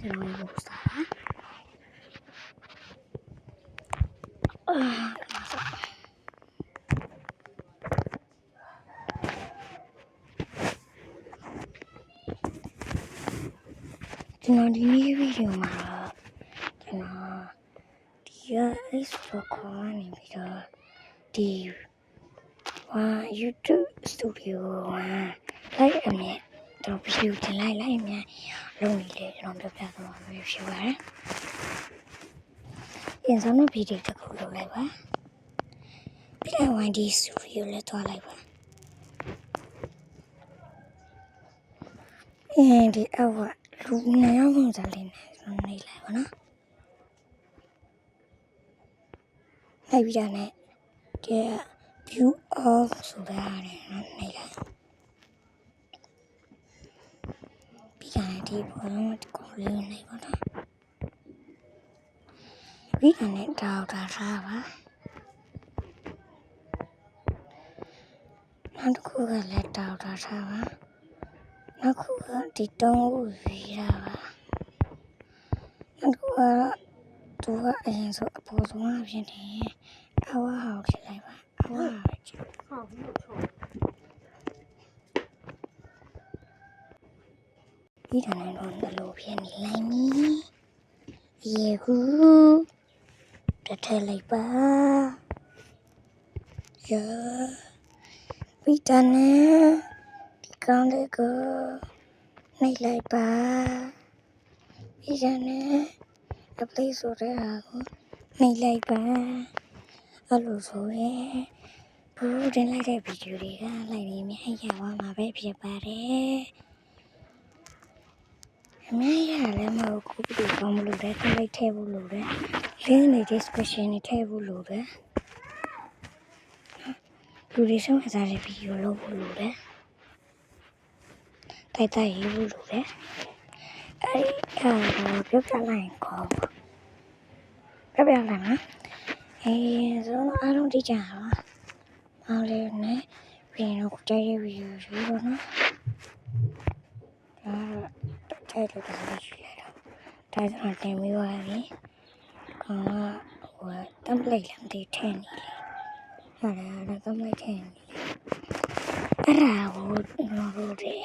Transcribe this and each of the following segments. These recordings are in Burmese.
ကျွန်တော်ရေပို့စားတာကျွန်တော်ဒီနေ့ဗီဒီယိုမှာကျွန်တော်ဒီအဲ့ဆိုခေါ်နေပြီးတော့ဒီYouTube Studio မှာ live အမြင်တော့ဗီဒီယိုတင်လိုက်အမြင်လုပ်နေလေကျွန်တော်ပြပြသွားမှာဖြစ်ပါတယ်။ပြန်ဆောင်တဲ့ဗီဒီယိုတစ်ခုလုပ်လိုက်ပါ။ပြီးတော့ YD Studio လည်းသွားလိုက်ပါ။ဒီအောက်ကလူနေအောင်ပုံစံလေးနဲ့ကျွန်တော်နေလိုက်ပါနော်။လိုက်ပြီးတော့ねဒီ view off ဆိုတဲ့ဟာနဲ့နေလိုက်ပြီးတော့ဒီဘောလုံးကိုလေးနေပါတော့ပြီးတော့ねတောက်တာထားပါနောက်တစ်ခုကလည်းတောက်တာထားပါနောက်ခုကဒီတုံးကိုရေးတာပါနောက်ခုကသူကအရင်ဆိုအပေါ်ဆုံးအဖြစ်နေအဝါဟောက်ချလိုက်ပါအဝါဟောက်ချဟုတ်ပြီဒီတန်းတော့လို့ဖြစ်နေလိုက်ပြီရေကူတစ်ထည့်လိုက်ပါရပြီးတန်းနဲ့ဒီကောင်းလေးကိုနှိပ်လိုက်ပါပြီးတန်းနဲ့အပလေးဆိုတဲ့ဟာကိုနှိပ်လိုက်ပါအဲ့လိုဆိုရင်ဘူးတင်လိုက်တဲ့ဗီဒီယိုတွေကလိုက်နေမြင်ရပါမှာပဲဖြစ်ပါတယ်အမေရလည်းမဟုတ်ဘူးဒီကောင်းမလို့တဲ့လိုက်ထည့်ဖို့လို့တဲ့လင်းနေ description နဲ့ထည့်ဖို့လို့တဲ့လူတွေဆုံးခစားတဲ့ဗီဒီယိုလုပ်ဖို့လို့တဲ့တိုက်ရေးဖို့လို့တဲ့အဲ့ပြောပြလိုက်ကောပြောပြလိုက်နော်ဆိုတော့အားလုံးသိကြပါမောင်လေးနဲ့ပြီးတော့ကြိုက်တဲ့ဗီဒီယိုရှိတော့နော်ဒါတိုက်လို့တော့ရှိရတော့ဒါဆိုတော့တင်ပြီးသွားပြီကောင်ကtemplate လည်းမသိထည့်နေလေဟုတ်တယ် template ထည့်နေလေအဲ့ဒါကိုတို့တယ်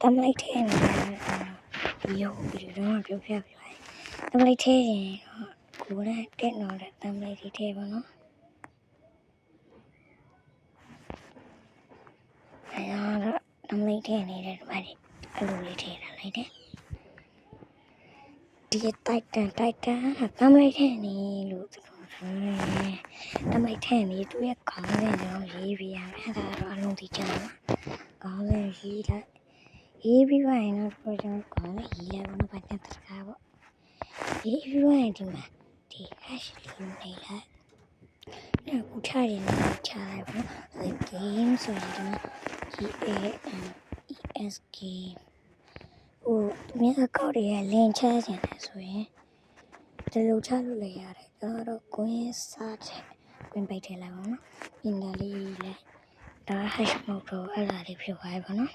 template ထည့်နေတယ်ဒီရုပ်ဗီဒီယိုတော့ပြောပြပြတယ် template ထည့်ရင်ကိုယ်နဲ့တက်တော့တဲ့ template တွေထည့်ပါနော်အဲ့တော့ template ထည့်နေတဲ့ဒီမှာအဲ့လိုလေးထည့်ထားလိုက်တယ်ဒီတိုက်တန် template ထည့်နေလို့template ထည့်နေသူရဲ့ခေါင်းစဉ်တော့ရေးပြရမယ်အဲ့ဒါတော့အလုံးသိကြပါခေါင်းစဉ်ရေးလိုက်ရေးပြီးပါရင်တော့ကျွန်တော်ခေါင်းစဉ်ရေးလိုက်တော့ဘာတတ်တကားပေါ့ရေးပြီးပါရင်ဒီမှာဒီ hash လေးနေလိုက်အဲ့ကိုချရင်ချလိုက်ပါဒီ game ဆိုရင်ဒီမှာ GAMESK ဟိုဒီအကောင့်တွေကလင်ချချင်တယ်ဆိုရင်ဒီလိုချလို့လည်းရတယ်ကျွန်တော်ကွင်းစားတဲ့ကွင်းပိတ်ထည့်လိုက်ပါနော်ပြင်တယ်လေးလဲဒါ hash မဟုတ်တော့အဲ့ဒါလေးဖြစ်သွားပြီပေါ့နော်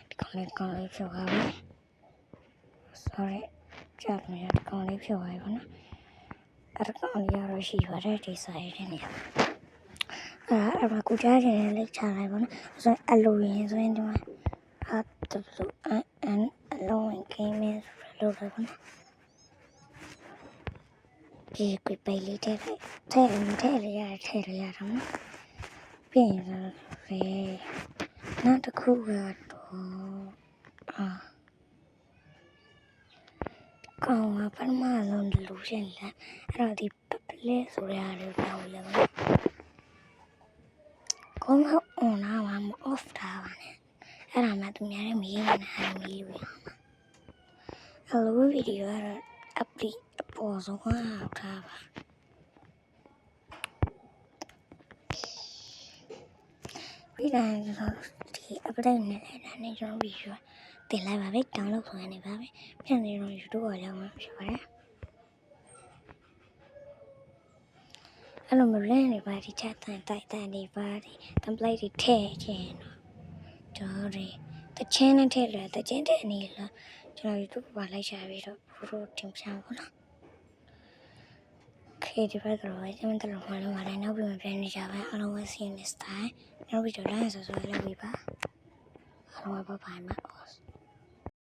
ဒီကောင်လေးဖြစ်သွားပြီ sorry ကြောက်နေဒီကောင်လေးဖြစ်သွားပြီပေါ့နော်အဲ့ကောင်လေးရတော့ရှိပါတယ်ဒီ site တဲ့နေရာအဲ့မှာကိုကြားချင်လေးချလိုက်ပါနော်ဆိုရင်အလိုရင်ဆိုရင်ဒီမှာအလုံးဝင် gaming လို့လုပ်လိုက်ပါနော်ဒီကွေပိတ်လေးထည့်လေးရတယ်နော်ပြင်ရလေနောက်တစ်ခုကတော့ကောင်ကပထမဆုံးလူရှင်းလာအဲ့တော့ဒီပပလေးဆိုရတာပြောင်းလဲပါကောင်းတော့ on လာမှာမ off ထားပါနဲ့အဲ့ဒါမှသူများလည်းမရေးနိုင်ဘူးမရေးဘူးအဲ့လိုဗီဒီယိုကတော့အပေါ်ဆုံးကထားပါပြီးတော့ဒီ update နဲ့လည်းဒါနဲ့ကျွန်တော်ဗီဒီယိုတင်လိုက်ပါပဲ download ခွင့်နေပါပဲပြန်နေတော့ YouTube ကိုလည်းဝင်ဖြစ်ပါတယ်အဲ့လိုမျိုးလင်းနေပါဒီချက်တိုက်နေပါဒီ template တွေထည့်ခြင်းတော့ဒီတချင်းနဲ့ထည့်လို့တချင်းထည့်နေလို့ ကျွန်တော် YouTube မှာလိုက်ရှာပြီးတော့ဖိုတိုတင်ပြပါတော့ခေဒီဘက်ကတော့ကျွန်တော်တို့မှလည်းမတိုင်းနောက်ပြန်ပြန်နေကြပါအားလုံးပဲ see you next time နောက်ပြီးတော့ like ဆိုဆိုလုပ်ပြီးပါအားလုံးပဲ bye bye